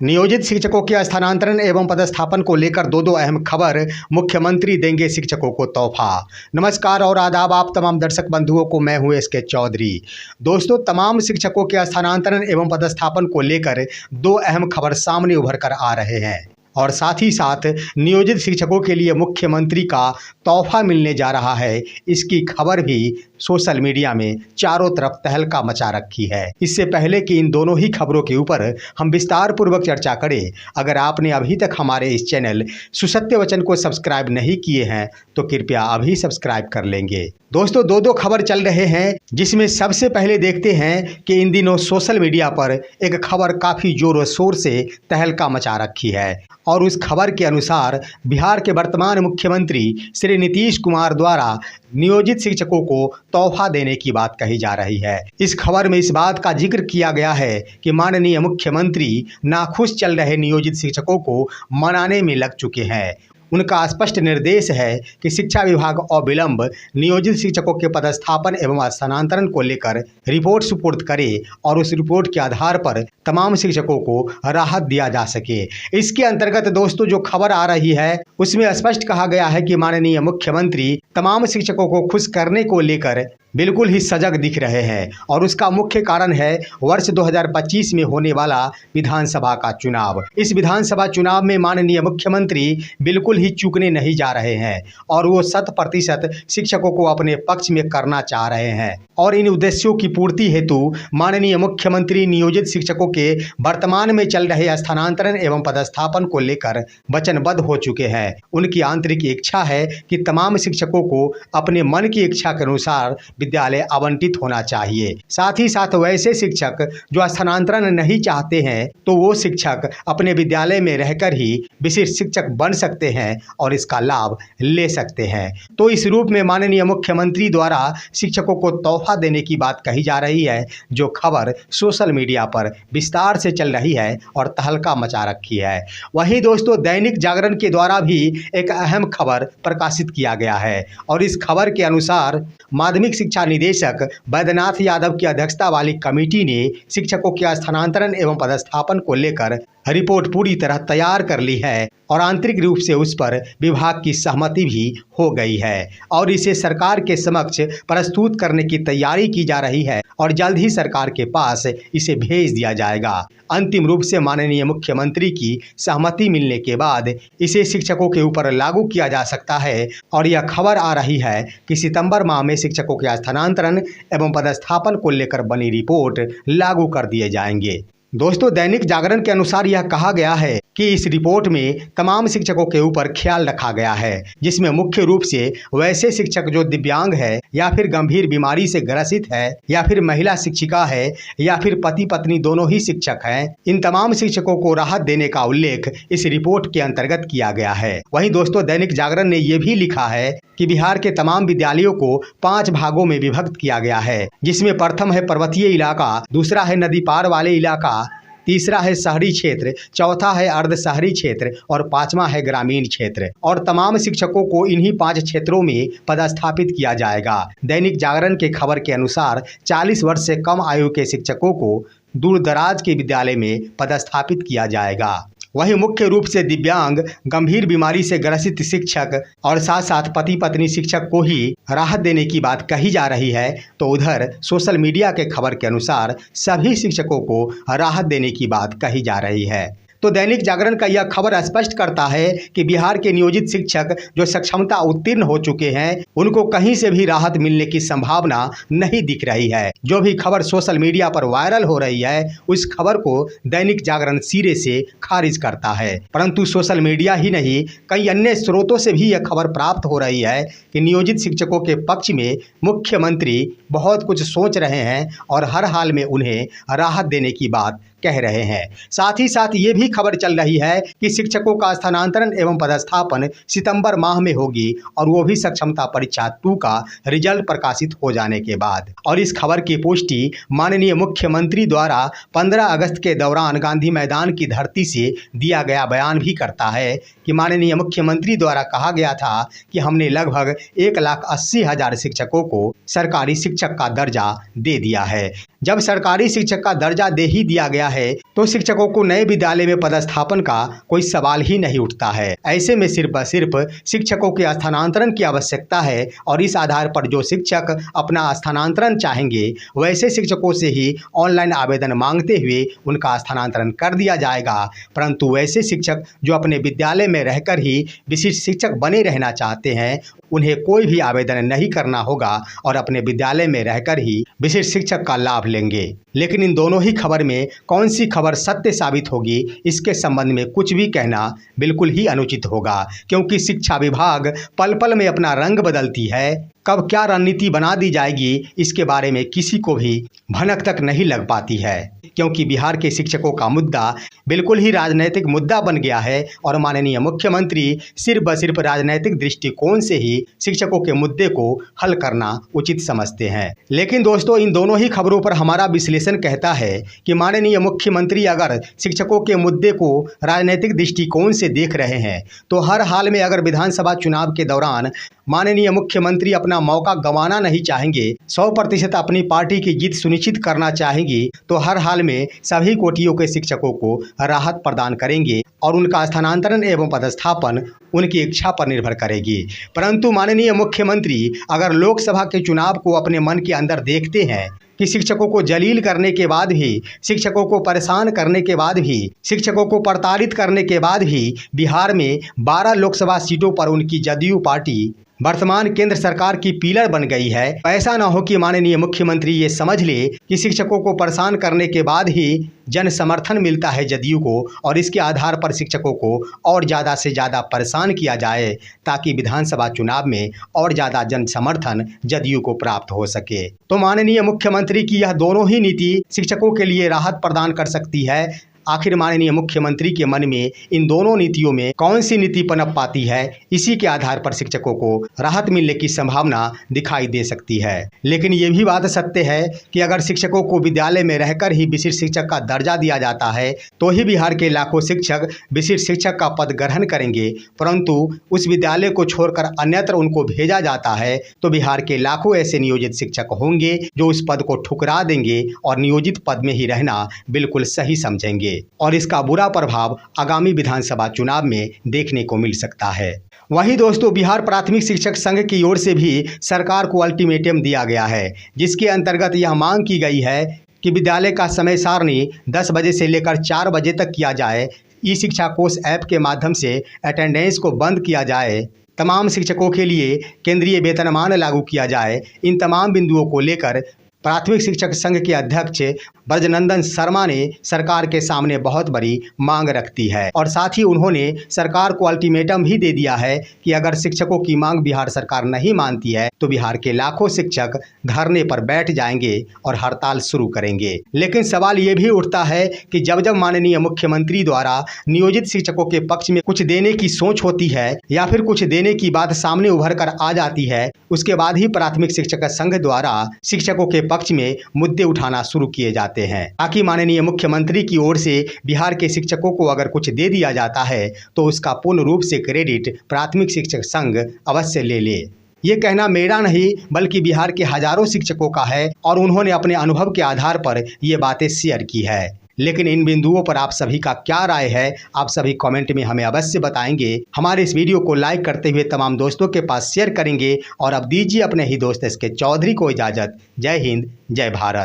नियोजित शिक्षकों के स्थानांतरण एवं पदस्थापन को लेकर दो अहम खबर। मुख्यमंत्री देंगे शिक्षकों को तोहफा। नमस्कार और आदाब आप तमाम दर्शक बंधुओं को, मैं हूं एसके चौधरी। दोस्तों, तमाम शिक्षकों के स्थानांतरण एवं पदस्थापन को लेकर दो अहम खबर सामने उभर कर आ रहे हैं और साथ ही साथ नियोजित शिक्षकों के लिए मुख्यमंत्री का तोहफा मिलने जा रहा है। इसकी खबर भी सोशल मीडिया में चारों तरफ तहलका मचा रखी है। इससे पहले कि इन दोनों ही खबरों के ऊपर हम विस्तार पूर्वक चर्चा करें, अगर आपने अभी तक हमारे इस चैनल सुसत्य वचन को सब्सक्राइब नहीं किए हैं तो कृपया अभी सब्सक्राइब कर लेंगे। दोस्तों, दो खबर चल रहे हैं, जिसमें सबसे पहले देखते हैं कि इन दिनों सोशल मीडिया पर एक खबर काफ़ी जोरों शोर से तहलका मचा रखी है और उस खबर के अनुसार बिहार के वर्तमान मुख्यमंत्री श्री नीतीश कुमार द्वारा नियोजित शिक्षकों को तोहफा देने की बात कही जा रही है। इस खबर में इस बात का जिक्र किया गया है कि माननीय मुख्यमंत्री नाखुश चल रहे नियोजित शिक्षकों को मनाने में लग चुके हैं। उनका स्पष्ट निर्देश है कि शिक्षा विभाग अविलंब नियोजित शिक्षकों के पदस्थापन एवं स्थानांतरण को लेकर रिपोर्ट सुपुर्द करे और उस रिपोर्ट के आधार पर तमाम शिक्षकों को राहत दिया जा सके। इसके अंतर्गत दोस्तों, जो खबर आ रही है उसमें स्पष्ट कहा गया है कि माननीय मुख्यमंत्री तमाम शिक्षकों को खुश करने को लेकर बिल्कुल ही सजग दिख रहे हैं और उसका मुख्य कारण है वर्ष 2025 में होने वाला विधानसभा का चुनाव। इस विधानसभा चुनाव में माननीय मुख्यमंत्री बिल्कुल ही चूकने नहीं जा रहे हैं और वो 100% शिक्षकों को अपने पक्ष में करना चाह रहे हैं और इन उद्देश्यों की पूर्ति हेतु माननीय मुख्यमंत्री नियोजित शिक्षकों के वर्तमान में चल रहे स्थानांतरण एवं पदस्थापन को लेकर वचनबद्ध हो चुके हैं। उनकी आंतरिक इच्छा है कि तमाम शिक्षकों को अपने मन की इच्छा के अनुसार विद्यालय आवंटित होना चाहिए। साथ ही साथ वैसे शिक्षक जो स्थानांतरण नहीं चाहते हैं तो वो शिक्षक अपने विद्यालय में रहकर ही विशिष्ट शिक्षक बन सकते हैं और इसका लाभ ले सकते हैं। तो इस रूप में माननीय मुख्यमंत्री द्वारा शिक्षकों को तोहफा देने की बात कही जा रही है, जो खबर सोशल मीडिया पर विस्तार से चल रही है और तहलका मचा रखी है। वहीं दोस्तों, दैनिक जागरण के द्वारा भी एक अहम खबर प्रकाशित किया गया है और इस खबर के अनुसार माध्यमिक शिक्षा निदेशक बैद्यनाथ यादव की अध्यक्षता वाली कमेटी ने शिक्षकों के स्थानांतरण एवं पदस्थापन को लेकर रिपोर्ट पूरी तरह तैयार कर ली है और आंतरिक रूप से उस पर विभाग की सहमति भी हो गई है और इसे सरकार के समक्ष प्रस्तुत करने की तैयारी की जा रही है और जल्द ही सरकार के पास इसे भेज दिया जाएगा। अंतिम रूप से माननीय मुख्यमंत्री की सहमति मिलने के बाद इसे शिक्षकों के ऊपर लागू किया जा सकता है और यह खबर आ रही है कि सितंबर माह में शिक्षकों के स्थानांतरण एवं पदस्थापन को लेकर बनी रिपोर्ट लागू कर दिए जाएंगे। दोस्तों, दैनिक जागरण के अनुसार यह कहा गया है कि इस रिपोर्ट में तमाम शिक्षकों के ऊपर ख्याल रखा गया है, जिसमें मुख्य रूप से वैसे शिक्षक जो दिव्यांग है या फिर गंभीर बीमारी से ग्रसित है या फिर महिला शिक्षिका है या फिर पति पत्नी दोनों ही शिक्षक हैं, इन तमाम शिक्षकों को राहत देने का उल्लेख इस रिपोर्ट के अंतर्गत किया गया है। वहीं दोस्तों, दैनिक जागरण ने यह भी लिखा है कि बिहार के तमाम विद्यालयों को 5 भागों में विभक्त किया गया है, जिसमें प्रथम है पर्वतीय इलाका, दूसरा है नदी पार वाले इलाका, तीसरा है शहरी क्षेत्र, चौथा है अर्ध शहरी क्षेत्र और पांचवा है ग्रामीण क्षेत्र और तमाम शिक्षकों को इन्हीं 5 क्षेत्रों में पदस्थापित किया जाएगा। दैनिक जागरण के खबर के अनुसार 40 वर्ष से कम आयु के शिक्षकों को दूर दराज के विद्यालय में पदस्थापित किया जाएगा। वहीं मुख्य रूप से दिव्यांग, गंभीर बीमारी से ग्रसित शिक्षक और साथ साथ पति पत्नी शिक्षक को ही राहत देने की बात कही जा रही है, तो उधर सोशल मीडिया के खबर के अनुसार सभी शिक्षकों को राहत देने की बात कही जा रही है। तो दैनिक जागरण का यह खबर स्पष्ट करता है कि बिहार के नियोजित शिक्षक जो सक्षमता उत्तीर्ण हो चुके हैं, उनको कहीं से भी राहत मिलने की संभावना नहीं दिख रही है। जो भी खबर सोशल मीडिया पर वायरल हो रही है, उस खबर को दैनिक जागरण सिरे से खारिज करता है। परंतु सोशल मीडिया ही नहीं, कई अन्य स्रोतों से भी यह खबर प्राप्त हो रही है कि नियोजित शिक्षकों के पक्ष में मुख्यमंत्री बहुत कुछ सोच रहे हैं और हर हाल में उन्हें राहत देने की बात कह रहे हैं। साथ ही साथ ये भी खबर चल रही है कि शिक्षकों का स्थानांतरण एवं पदस्थापन सितंबर माह में होगी और वो भी सक्षमता परीक्षा 2 का रिजल्ट प्रकाशित हो जाने के बाद। और इस खबर की पुष्टि माननीय मुख्यमंत्री द्वारा 15 अगस्त के दौरान गांधी मैदान की धरती से दिया गया बयान भी करता है कि माननीय मुख्यमंत्री द्वारा कहा गया था कि हमने लगभग 1,80,000 शिक्षकों को सरकारी शिक्षक का दर्जा दे दिया है, जब सरकारी शिक्षक का दर्जा दे ही दिया गया है तो शिक्षकों को नए विद्यालय में पदस्थापन का कोई सवाल ही नहीं उठता है। ऐसे में सिर्फ शिक्षकों के स्थानांतरण की आवश्यकता है और इस आधार पर जो शिक्षक अपना स्थानांतरण चाहेंगे वैसे शिक्षकों से ही ऑनलाइन आवेदन मांगते हुए उनका स्थानांतरण कर दिया जाएगा। परंतु वैसे शिक्षक जो अपने विद्यालय में रहकर ही विशिष्ट शिक्षक बने रहना चाहते हैं उन्हें कोई भी आवेदन नहीं करना होगा और अपने विद्यालय में रहकर ही विशिष्ट शिक्षक का लाभ लेंगे। लेकिन इन दोनों ही खबर में कौन सी खबर सत्य साबित होगी इसके संबंध में कुछ भी कहना बिल्कुल ही अनुचित होगा, क्योंकि शिक्षा विभाग पल पल में अपना रंग बदलती है। कब क्या रणनीति बना दी जाएगी इसके बारे में किसी को भी भनक तक नहीं लग पाती है, क्योंकि बिहार के शिक्षकों का मुद्दा बिल्कुल ही राजनीतिक मुद्दा बन गया है और माननीय मुख्यमंत्री सिर्फ राजनीतिक दृष्टिकोण से ही शिक्षकों के मुद्दे को हल करना उचित समझते हैं। लेकिन दोस्तों, इन दोनों ही खबरों पर हमारा विश्लेषण कहता है कि माननीय मुख्यमंत्री अगर शिक्षकों के मुद्दे को राजनीतिक दृष्टिकोण से देख रहे हैं तो हर हाल में अगर विधानसभा चुनाव के दौरान माननीय मुख्यमंत्री अपना मौका गंवाना नहीं चाहेंगे, 100% अपनी पार्टी की जीत सुनिश्चित करना चाहेंगी, तो हर हाल में सभी कोटियों के शिक्षकों को राहत प्रदान करेंगे और उनका स्थानांतरण एवं पदस्थापन उनकी इच्छा पर निर्भर करेगी। परंतु माननीय मुख्यमंत्री अगर लोकसभा के चुनाव को अपने मन के अंदर देखते हैं कि शिक्षकों को जलील करने के बाद भी, शिक्षकों को परेशान करने के बाद भी, शिक्षकों को प्रताड़ित करने के बाद भी बिहार में 12 लोकसभा सीटों पर उनकी जदयू पार्टी वर्तमान केंद्र सरकार की पिलर बन गई है, ऐसा ना हो कि माननीय मुख्यमंत्री ये समझ ले कि शिक्षकों को परेशान करने के बाद ही जन समर्थन मिलता है जदयू को और इसके आधार पर शिक्षकों को और ज़्यादा से ज़्यादा परेशान किया जाए ताकि विधानसभा चुनाव में और ज़्यादा जन समर्थन जदयू को प्राप्त हो सके। तो माननीय मुख्यमंत्री की यह दोनों ही नीति शिक्षकों के लिए राहत प्रदान कर सकती है। आखिर माननीय मुख्यमंत्री के मन में इन दोनों नीतियों में कौन सी नीति पनप पाती है, इसी के आधार पर शिक्षकों को राहत मिलने की संभावना दिखाई दे सकती है। लेकिन ये भी बात सत्य है कि अगर शिक्षकों को विद्यालय में रहकर ही विशिष्ट शिक्षक का दर्जा दिया जाता है तो ही बिहार के लाखों शिक्षक विशिष्ट शिक्षक का पद ग्रहण करेंगे। परंतु उस विद्यालय को छोड़कर अन्यत्र उनको भेजा जाता है तो बिहार के लाखों ऐसे नियोजित शिक्षक होंगे जो उस पद को ठुकरा देंगे और नियोजित पद में ही रहना बिल्कुल सही समझेंगे और इसका बुरा प्रभाव आगामी विधानसभा चुनाव में देखने को मिल सकता है। वहीं दोस्तों, बिहार प्राथमिक शिक्षक संघ की ओर से भी सरकार को अल्टीमेटम दिया गया है, जिसके अंतर्गत यह मांग की गई है कि विद्यालय का समय सारणी 10 बजे से लेकर 4 बजे तक किया जाए, ई शिक्षा कोष ऐप के माध्यम से अटेंडेंस को बंद किया जाए, तमाम शिक्षकों के लिए केंद्रीय वेतनमान लागू किया जाए। इन तमाम बिंदुओं को लेकर प्राथमिक शिक्षक संघ के अध्यक्ष ब्रजनंदन शर्मा ने सरकार के सामने बहुत बड़ी मांग रखती है और साथ ही उन्होंने सरकार को अल्टीमेटम भी दे दिया है कि अगर शिक्षकों की मांग बिहार सरकार नहीं मानती है तो बिहार के लाखों शिक्षक धरने पर बैठ जाएंगे और हड़ताल शुरू करेंगे। लेकिन सवाल ये भी उठता है कि जब जब माननीय मुख्यमंत्री द्वारा नियोजित शिक्षकों के पक्ष में कुछ देने की सोच होती है या फिर कुछ देने की बात सामने उभर कर आ जाती है, उसके बाद ही प्राथमिक शिक्षक संघ द्वारा शिक्षकों के पक्ष में मुद्दे उठाना शुरू किए जाते हैं, ताकि माननीय मुख्यमंत्री की ओर से बिहार के शिक्षकों को अगर कुछ दे दिया जाता है तो उसका पूर्ण रूप से क्रेडिट प्राथमिक शिक्षक संघ अवश्य ले ले। ये कहना मेरा नहीं बल्कि बिहार के हजारों शिक्षकों का है और उन्होंने अपने अनुभव के आधार पर ये बातें शेयर की है। लेकिन इन बिंदुओं पर आप सभी का क्या राय है, आप सभी कमेंट में हमें अवश्य बताएंगे। हमारे इस वीडियो को लाइक करते हुए तमाम दोस्तों के पास शेयर करेंगे और अब दीजिए अपने ही दोस्त एसके चौधरी को इजाज़त। जय हिंद, जय भारत।